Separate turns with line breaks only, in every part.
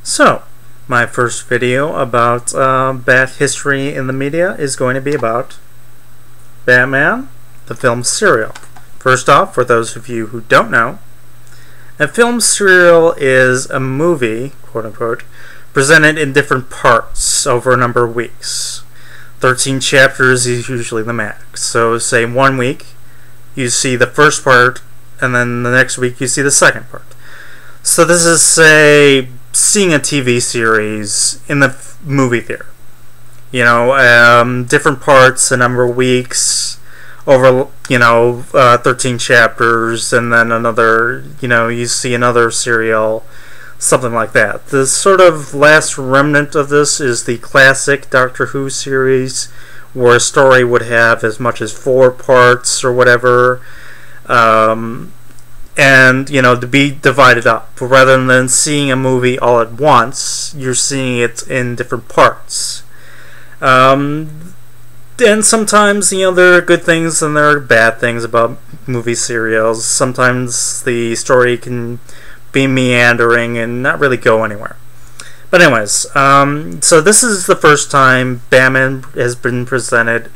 So, my first video about Bat history in the media is going to be about Batman, the film serial. First off, for those of you who don't know, a film serial is a movie, quote-unquote, presented in different parts over a number of weeks. 13 chapters is usually the max. So, say 1 week, you see the first part, and then the next week you see the second part. So this is, say, seeing a TV series in the movie theater. You know, different parts, a number of weeks, over, 13 chapters, and then another, you see another serial, something like that. The sort of last remnant of this is the classic Doctor Who series, where a story would have as much as 4 parts or whatever, and, to be divided up. Rather than seeing a movie all at once, you're seeing it in different parts. And sometimes, there are good things and there are bad things about movie serials. Sometimes the story can be meandering and not really go anywhere. But anyways, so this is the first time Batman has been presented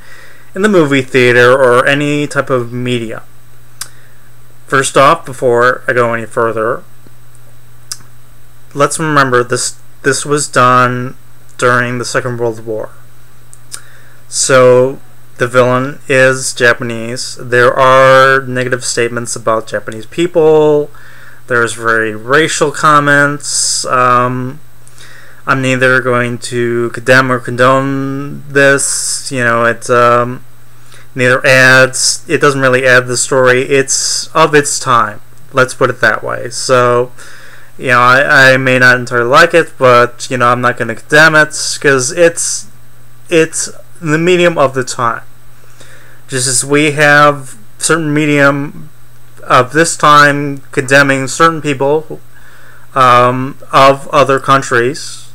in the movie theater or any type of media. First off, before I go any further, let's remember this was done during the Second World War. So the villain is Japanese. There are negative statements about Japanese people. There's very racial comments. I'm neither going to condemn or condone this. It doesn't really add the story. It's of its time. Let's put it that way. So, I may not entirely like it, but, I'm not going to condemn it, because it's the medium of the time. Just as we have certain medium of this time condemning certain people of other countries,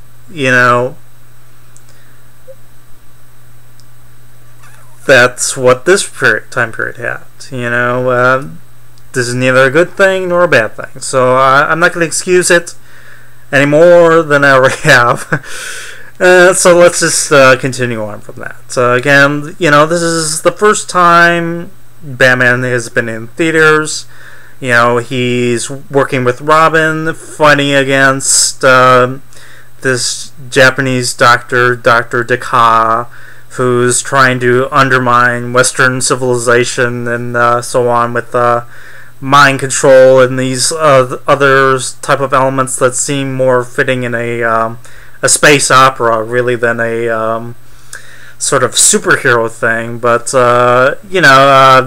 that's what this time period had. This is neither a good thing nor a bad thing. So I'm not going to excuse it any more than I already have. So let's just continue on from that. Again, this is the first time Batman has been in theaters. He's working with Robin, fighting against this Japanese doctor, Dr. Deka, who's trying to undermine Western civilization and so on with mind control and these other type of elements that seem more fitting in a space opera really than a sort of superhero thing. But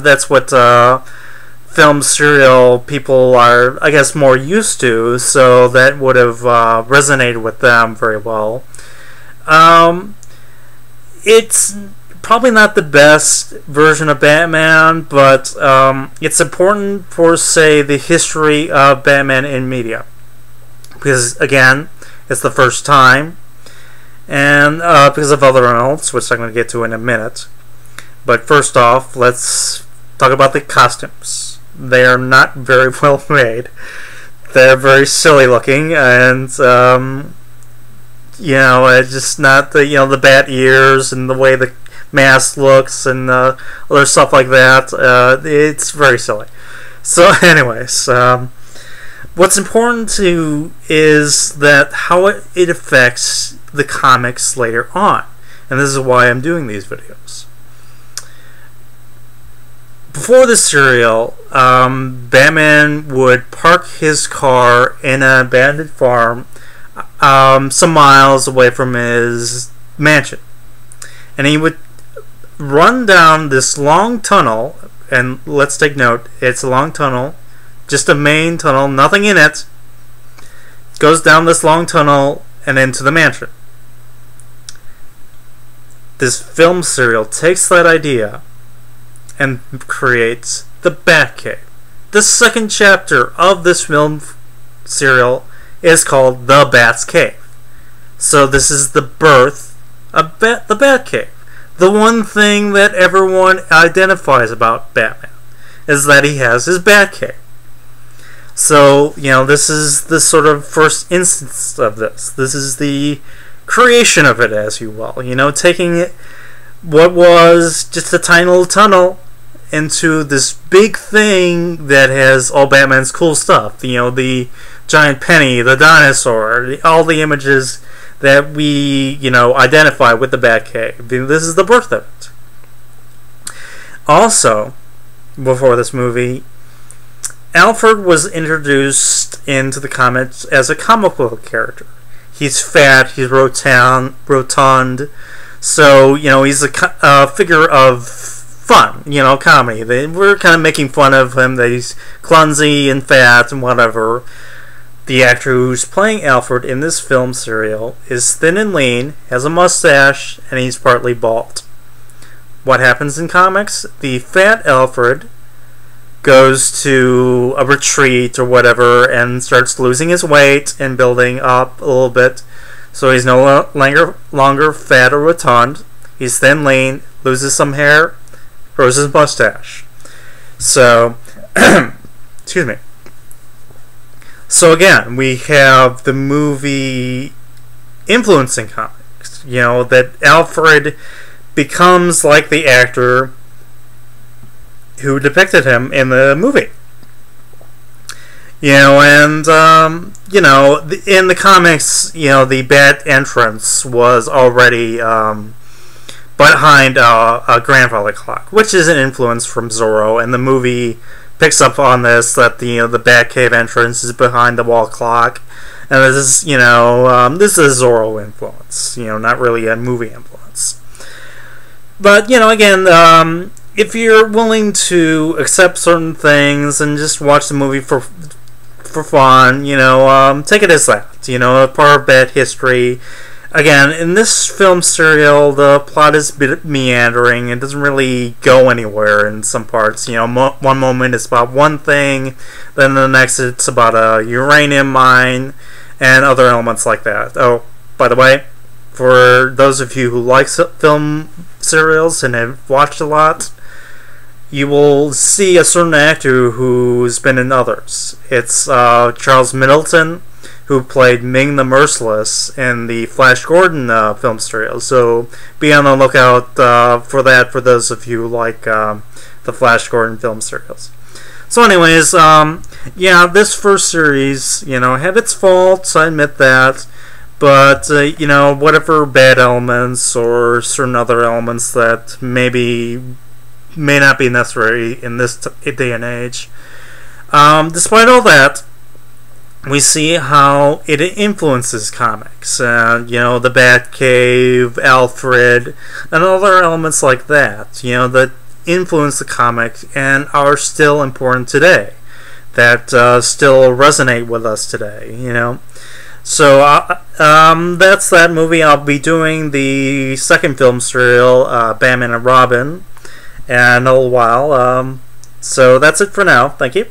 that's what film serial people are, I guess, more used to, so that would have resonated with them very well. It's probably not the best version of Batman, but it's important for, say, the history of Batman in media. Because, again, it's the first time, and because of other elements, which I'm going to get to in a minute. But first off, let's talk about the costumes. They are not very well made. They're very silly looking, and it's just not the bat ears and the way the mask looks and other stuff like that. It's very silly. So, anyways, what's important is that how it affects the comics later on, and this is why I'm doing these videos. Before the serial, Batman would park his car in an abandoned farm some miles away from his mansion, and he would run down this long tunnel. And let's take note, it's a long tunnel, just a main tunnel, nothing in it. Goes down this long tunnel and into the mansion. This film serial takes that idea and creates the Batcave. The second chapter of this film serial is called The Bat's Cave. So this is the birth of the Batcave. The one thing that everyone identifies about Batman is that he has his Batcave. So, this is the sort of first instance of this. This is the creation of it, as you will. Taking it, what was just a tiny little tunnel, into this big thing that has all Batman's cool stuff. The giant penny, the dinosaur, all the images that we, identify with the Batcave. This is the birth of it. Also, before this movie, Alfred was introduced into the comics as a comic book character. He's fat, he's rotund, so, he's a figure of fun, comedy. We're kind of making fun of him, that he's clumsy and fat and whatever. The actor who's playing Alfred in this film serial is thin and lean, has a mustache, and he's partly bald. What happens in comics? The fat Alfred goes to a retreat or whatever and starts losing his weight and building up a little bit, so he's no longer fat or rotund. He's thin, lean, loses some hair, grows his mustache. So, excuse me. So again, we have the movie influencing comics. That Alfred becomes like the actor who depicted him in the movie. In the comics, the Bat entrance was already behind a grandfather clock, which is an influence from Zorro, and the movie picks up on this, that the Batcave entrance is behind the wall clock, and this is this is a Zorro influence, not really a movie influence. But again, if you're willing to accept certain things and just watch the movie for fun, take it as that, a part of Bat history. Again, in this film serial, the plot is a bit meandering. It doesn't really go anywhere in some parts. One moment it's about one thing, then the next it's about a uranium mine, and other elements like that. Oh, by the way, for those of you who like film serials and have watched a lot, you will see a certain actor who's been in others. It's Charles Middleton, who played Ming the Merciless in the Flash Gordon film serial. So be on the lookout for that, for those of you who like the Flash Gordon film serials. So anyways, this first series, had its faults, I admit that. But, whatever bad elements or certain other elements that may not be necessary in this day and age, despite all that, we see how it influences comics. The Batcave, Alfred, and other elements like that, that influence the comics and are still important today, that still resonate with us today, So, that's that movie. I'll be doing the second film serial, Batman and Robin, in a little while. So that's it for now. Thank you.